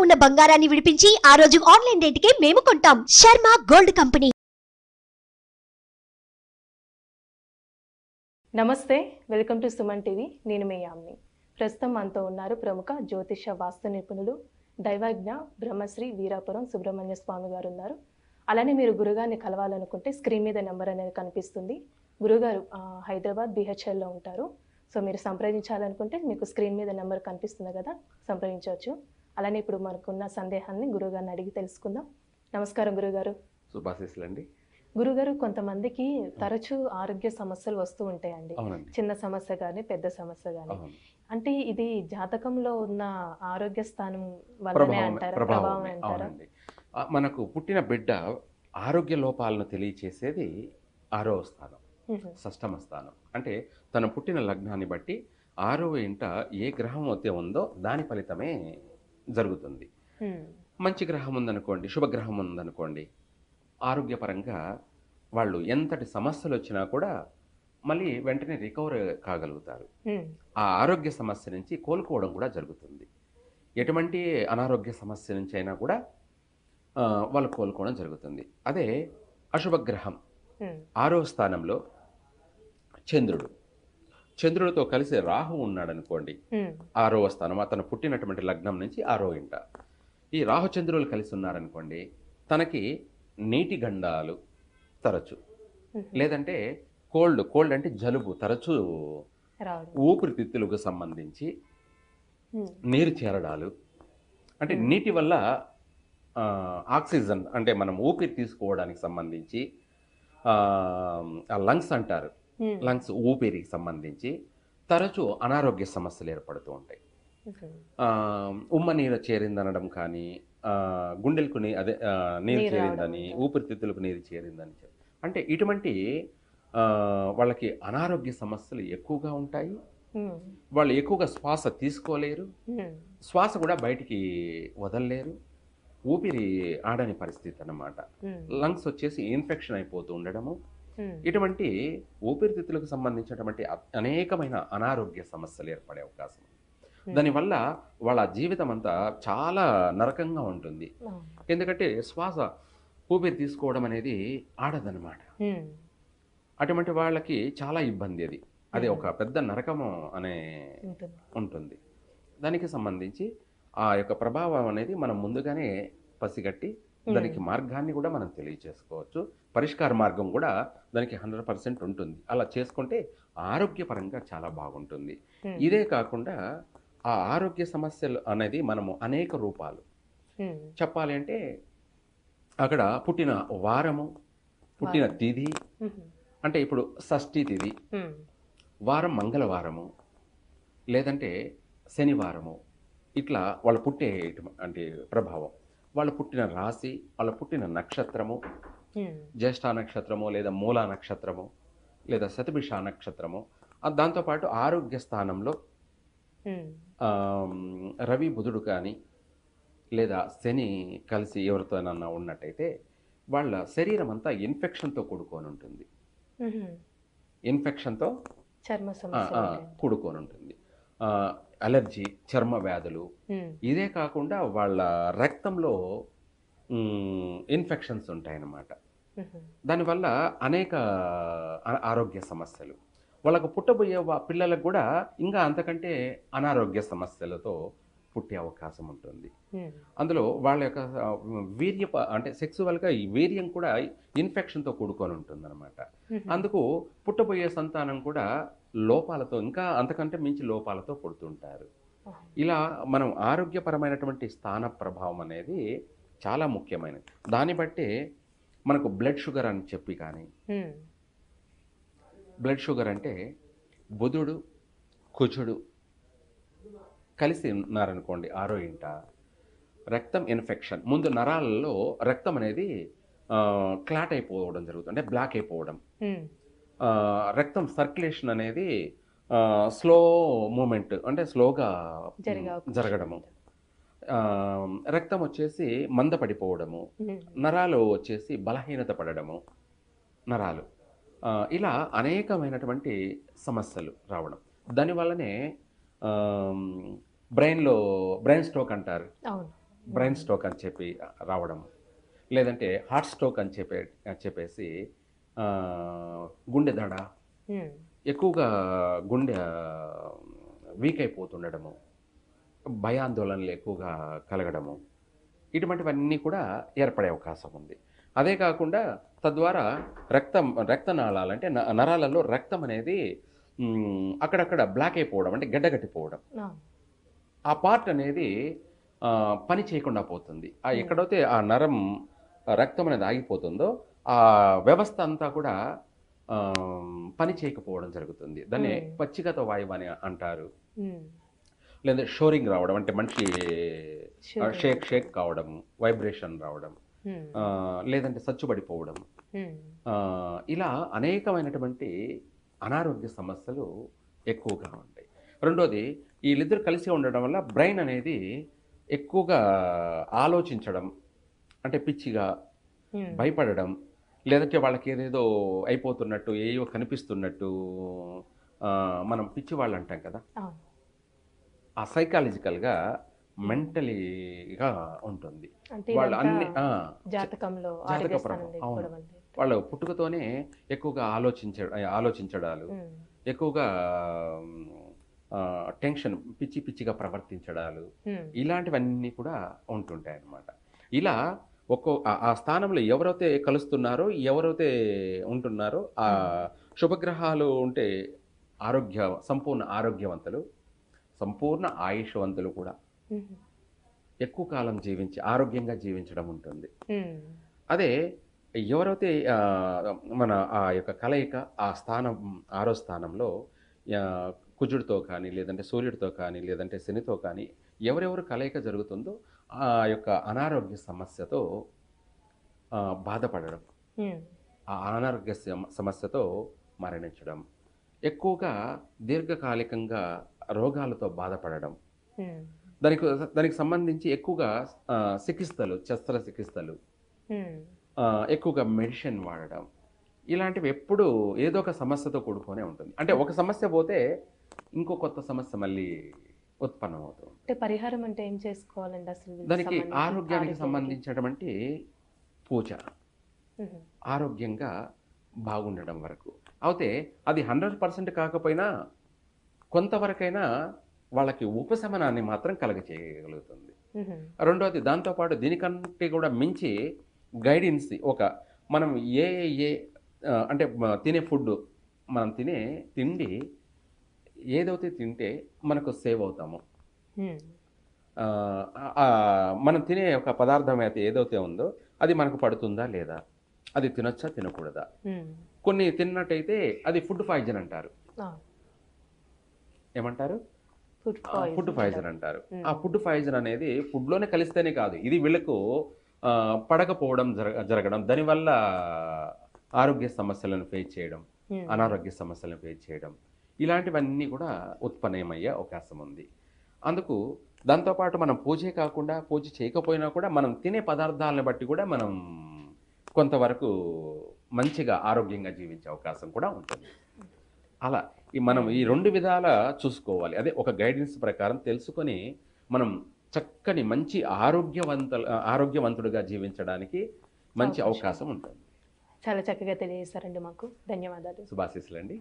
ఉన్న బంగారాన్ని విడిపించి ఆ రోజు ఆన్లైన్ రేటుకే మేము కొంటాం. Sharma gold company. నమస్తే, వెల్కమ్ టు సుమన్ టీవీ. నేను మీ యామ్ని. ప్రస్తుతం మనతో ఉన్నారు ప్రముఖ జ్యోతిష వాస్తు నిపుణులు దైవజ్ఞ బ్రహ్మశ్రీ వీరాపురం సుబ్రహ్మణ్య స్వామి గారు ఉన్నారు. అలానే మీరు గురుగారిని కలవాలనుకుంటే స్క్రీన్ మీద నెంబర్ అనేది కనిపిస్తుంది. గురుగారు హైదరాబాద్ BHLలో ఉంటారు. సో మీరు సంప్రదించాలనుకుంటే మీకు స్క్రీన్ మీద నెంబర్ కనిపిస్తుంది కదా, సంప్రదించవచ్చు. అలానే ఇప్పుడు మనకున్న సందేహాన్ని గురుగారిని అడిగి తెలుసుకుందాం. నమస్కారం గురుగారు. శుభాశీస్సులండి. గురుగారు, కొంతమందికి తరచూ ఆరోగ్య సమస్యలు వస్తూ ఉంటాయండి. అవునండి. చిన్న సమస్య కానీ పెద్ద సమస్య కానీ. అవును. అంటే ఇది జాతకంలో ఉన్న ఆరోగ్య స్థానం వల్లనే అంటారా, ప్రభావం అంటారా? అవునండి. మనకు పుట్టిన బిడ్డ ఆరోగ్య లోపాలను తెలియచేసేది 6వ స్థానం, షష్టమ స్థానం. అంటే తన పుట్టిన లగ్నాన్ని బట్టి 6వ ఇంట ఏ గ్రహం అయితే ఉందో దాని ఫలితమే జరుగుతుంది. మంచి గ్రహం ఉందనుకోండి, శుభగ్రహం ఉందనుకోండి, ఆరోగ్యపరంగా వాళ్ళు ఎంతటి సమస్యలు వచ్చినా కూడా మళ్ళీ వెంటనే రికవర్ కాగలుగుతారు. ఆ ఆరోగ్య సమస్య నుంచి కోలుకోవడం కూడా జరుగుతుంది. ఎటువంటి అనారోగ్య సమస్య నుంచి అయినా కూడా వాళ్ళు కోలుకోవడం జరుగుతుంది. అదే అశుభగ్రహం 6వ స్థానంలో చంద్రుడితో కలిసి రాహు ఉన్నాడు అనుకోండి, 6వ స్థానం, అతను పుట్టినటువంటి లగ్నం నుంచి 6వ ఇంట ఈ రాహుచంద్రులు కలిసి ఉన్నారనుకోండి, తనకి నీటి గండాలు తరచు, లేదంటే కోల్డ్ అంటే జలుబు తరచు, ఊపిరితిత్తులకు సంబంధించి నీరు చేరడాలు, అంటే నీటి వల్ల ఆక్సిజన్ అంటే మనం ఊపిరి తీసుకోవడానికి సంబంధించి లంగ్స్ అంటారు, లంగ్స్ ఊపిరికి సంబంధించి తరచు అనారోగ్య సమస్యలు ఏర్పడుతూ ఉంటాయి. ఉమ్మ నీరు చేరిందనడం కానీ, గుండెలకు నీరు చేరిందని, ఊపిరితిత్తులకు నీరు చేరిందని, అంటే ఇటువంటి వాళ్ళకి అనారోగ్య సమస్యలు ఎక్కువగా ఉంటాయి. వాళ్ళు ఎక్కువగా శ్వాస తీసుకోలేరు, శ్వాస కూడా బయటికి వదలలేరు, ఊపిరి ఆడని పరిస్థితి అన్నమాట. లంగ్స్ వచ్చేసి ఇన్ఫెక్షన్ అయిపోతూ ఉండడము, ఇటువంటి ఊపిరితిత్తులకు సంబంధించినటువంటి అనేకమైన అనారోగ్య సమస్యలు ఏర్పడే అవకాశం. దానివల్ల వాళ్ళ జీవితం అంతా చాలా నరకంగా ఉంటుంది. ఎందుకంటే శ్వాస ఊపిరి తీసుకోవడం అనేది ఆడదనమాట. అటువంటి వాళ్ళకి చాలా ఇబ్బంది అది ఒక పెద్ద నరకము అనే ఉంటుంది. దానికి సంబంధించి ఆ యొక్క ప్రభావం అనేది మనం ముందుగానే పసిగట్టి దానికి మార్గాన్ని కూడా మనం తెలియచేసుకోవచ్చు. పరిష్కార మార్గం కూడా దానికి 100% ఉంటుంది. అలా చేసుకుంటే ఆరోగ్యపరంగా చాలా బాగుంటుంది. ఇదే కాకుండా ఆ ఆరోగ్య సమస్యలు అనేది మనము అనేక రూపాలు చెప్పాలి అంటే, అక్కడ పుట్టిన వారము, పుట్టిన తిథి, అంటే ఇప్పుడు షష్ఠి తిథి, వారం మంగళవారము, లేదంటే శనివారము, ఇట్లా వాళ్ళు పుట్టే అంటే ప్రభావం, వాళ్ళు పుట్టిన రాశి, వాళ్ళు పుట్టిన నక్షత్రము, జ్యేష్ఠ నక్షత్రము, లేదా మూలా నక్షత్రము, లేదా శతభిష నక్షత్రము, దాంతోపాటు ఆరోగ్య స్థానంలో రవి బుధుడు కానీ లేదా శని కలిసి ఎవరితోనన్నా ఉన్నట్టయితే వాళ్ళ శరీరం అంతా ఇన్ఫెక్షన్తో కూడుకొని ఉంటుంది. ఇన్ఫెక్షన్తో కూడుకొని ఉంటుంది. అలర్జీ, చర్మ వ్యాధులు, ఇదే కాకుండా వాళ్ళ రక్తంలో ఇన్ఫెక్షన్స్ ఉంటాయన్నమాట. దానివల్ల అనేక ఆరోగ్య సమస్యలు, వాళ్ళకు పుట్టబోయే పిల్లలకు కూడా ఇంకా అంతకంటే అనారోగ్య సమస్యలతో పుట్టే అవకాశం ఉంటుంది. అందులో వాళ్ళ యొక్క అంటే సెక్సువల్గా ఈ వీర్యం కూడా ఇన్ఫెక్షన్తో కూడుకొని ఉంటుంది అనమాట. అందుకు పుట్టబోయే సంతానం కూడా లోపాలతో, ఇంకా అంతకంటే మించి లోపాలతో పుడుతుంటారు. ఇలా మనం ఆరోగ్యపరమైనటువంటి స్థాన ప్రభావం అనేది చాలా ముఖ్యమైనది. దాన్ని బట్టే మనకు బ్లడ్ షుగర్ అని చెప్పి, కానీ బ్లడ్ షుగర్ అంటే బుధుడు కుజుడు కలిసి ఉన్నారనుకోండి 6వ ఇంట, రక్తం ఇన్ఫెక్షన్, ముందు నరాలలో రక్తం అనేది క్లాట్ అయిపోవడం జరుగుతుంది, అంటే బ్లాక్ అయిపోవడం, రక్తం సర్క్యులేషన్ అనేది స్లో మూమెంట్, అంటే స్లోగా జరగడము, రక్తం వచ్చేసి మందపడిపోవడము, నరాలు వచ్చేసి బలహీనత పడడము, నరాలు, ఇలా అనేకమైనటువంటి సమస్యలు రావడం. దానివల్లనే బ్రెయిన్ స్ట్రోక్ అంటారు, బ్రెయిన్ స్ట్రోక్ అని చెప్పి రావడం, లేదంటే హార్ట్ స్ట్రోక్ అని చెప్పేసి ఆ, గుండె దడ, ఉమ్, ఎక్కువగా గుండె వీక్ అయిపోతుండడము, భయాందోళనలు ఎక్కువగా కలగడము, ఇటువంటివన్నీ కూడా ఏర్పడే అవకాశం ఉంది. అదే కాకుండా తద్వారా రక్తనాళాలు అంటే నరాలలో రక్తం అనేది అక్కడక్కడ బ్లాక్ అయిపోవడం, అంటే గడ్డగట్టిపోవడం, ఆ, ఆ పార్ట్ అనేది పని చేయకుండా పోతుంది. ఎక్కడైతే ఆ నరం రక్తం అనేది ఆగిపోతుందో ఆ వ్యవస్థ అంతా కూడా ఆ, పని చేయకపోవడం జరుగుతుంది. దాన్ని పచ్చిగత వాయువు అని అంటారు. ఉమ్, లేదా షోరింగ్ రావడం, అంటే మనిషి Sure. షేక్ కావడం, వైబ్రేషన్ రావడం, ఉమ్, లేదంటే సచ్చుబడిపోవడం, ఉమ్, ఇలా అనేకమైనటువంటి అనారోగ్య సమస్యలు ఎక్కువగా ఉంటాయి. రెండోది, వీళ్ళిద్దరు కలిసి ఉండడం వల్ల బ్రెయిన్ అనేది ఎక్కువగా ఆలోచించడం, అంటే పిచ్చిగా ఉమ్, భయపడడం, లేదంటే వాళ్ళకి ఏదేదో అయిపోతున్నట్టు, ఏవో కనిపిస్తున్నట్టు, మనం పిచ్చి వాళ్ళు అంటాం కదా, అవును. ఆ సైకాలజికల్గా మెంటలీగా ఉంటుంది. అంటే వాళ్ళు ఇదంతా అన్ని జాతకంలో జాతక ఆరోగ్య ప్రభావం, స్థానంలో అవును. కూడా ఉంది. వాళ్ళు పుట్టుకతోనే ఎక్కువగా ఆలోచించడాలు, ఉమ్, ఎక్కువగా టెన్షన్, పిచ్చి పిచ్చిగా ప్రవర్తించడాలు, ఉమ్, ఇలాంటివన్నీ కూడా ఉంటుంటాయి అన్నమాట. ఇలా ఆ స్థానంలో ఎవరైతే కలుస్తున్నారో, ఎవరైతే ఉంటున్నారో, ఆ శుభగ్రహాలు ఉంటే సంపూర్ణ ఆరోగ్యవంతులు, సంపూర్ణ ఆయుష్వంతులు కూడా ఉమ్, ఎక్కువ కాలం ఆరోగ్యంగా జీవించడం ఉంటుంది. ఉమ్, అదే ఎవరైతే మన ఆ యొక్క కలయిక, ఆ స్థానం, ఆరో స్థానంలో ఆ, కుజుడితో కానీ, లేదంటే సూర్యుడితో కానీ, లేదంటే శనితో కానీ ఎవరెవరు కలయిక జరుగుతుందో ఆ యొక్క అనారోగ్య సమస్యతో బాధపడడం, ఉమ్, ఆ అనారోగ్య సమస్యతో మరణించడం, ఎక్కువగా దీర్ఘకాలికంగా రోగాలతో బాధపడడం, ఉమ్, దానికి దానికి సంబంధించి ఎక్కువగా శస్త్రచికిత్సలు, ఉమ్, ఎక్కువగా మెడిసిన్ వాడడం, ఇలాంటివి ఎప్పుడు ఏదో ఒక సమస్యతో కూడుకొనే ఉంటుంది. అంటే ఒక సమస్య పోతే ఇంకో కొత్త సమస్య మళ్ళీ ఉత్పన్నమవుతుంది. అంటే పరిహారం అంటే ఏం చేసుకోవాలండి అసలు వీళ్ళకి దానికి సంబంధించి? ఆరోగ్యానికి ఆరోగ్యానికి? సంబంధించినటువంటి పూజ, ఉహు, ఆరోగ్యంగా బాగుండడం వరకు అయితే అది 100% కాకపోయినా కొంతవరకైనా వాళ్ళకి ఉపశమనాన్ని మాత్రం కలగచేయగలుగుతుంది. ఉహు, రెండోది, దాంతోపాటు దీనికంటే కూడా మించి గైడెన్స్, మనం ఏ ఏ అంటే తినే ఫుడ్, మనం తినే తిండి ఏదైతే తింటే మనకు సేవ్ అవుతామో, ఉమ్, మనం తినే ఒక పదార్థం అయితే ఏదైతే ఉందో అది మనకు పడుతుందా లేదా, అది తినొచ్చా తినకూడదా. ఉమ్, కొన్ని తిన్నట్టయితే అది ఫుడ్ పాయిజన్ అంటారు. ఆ, ఏమంటారు? ఫుడ్ ఫుడ్ పాయిజన్ పాయిజన్ అంటారు. ఉమ్, ఆ ఫుడ్ పాయిజన్ అనేది ఫుడ్లోనే కలిస్తేనే కాదు, ఇది వీళ్ళకు పడకపోవడం జరగడం, దానివల్ల ఆరోగ్య సమస్యలను ఫేస్ చేయడం, ఉమ్, అనారోగ్య సమస్యలను ఫేస్ చేయడం, ఇలాంటివన్నీ కూడా ఉత్పన్నమయ్యే అవకాశం ఉంది. అందుకు దాంతోపాటు మనం పూజే కాకుండా, పూజ చేయకపోయినా కూడా మనం తినే పదార్థాలను బట్టి కూడా మనం కొంతవరకు మంచిగా ఆరోగ్యంగా జీవించే అవకాశం కూడా ఉంటుంది. అలా మనం ఈ రెండు విధాల చూసుకోవాలి. అదే ఒక గైడెన్స్ ప్రకారం తెలుసుకొని మనం చక్కని మంచి ఆరోగ్యవంతుడిగా జీవించడానికి మంచి అవకాశం ఉంటుంది. చాలా చక్కగా తెలియజేశారండి మాకు. ధన్యవాదాలు. శుభాశీస్సులండి.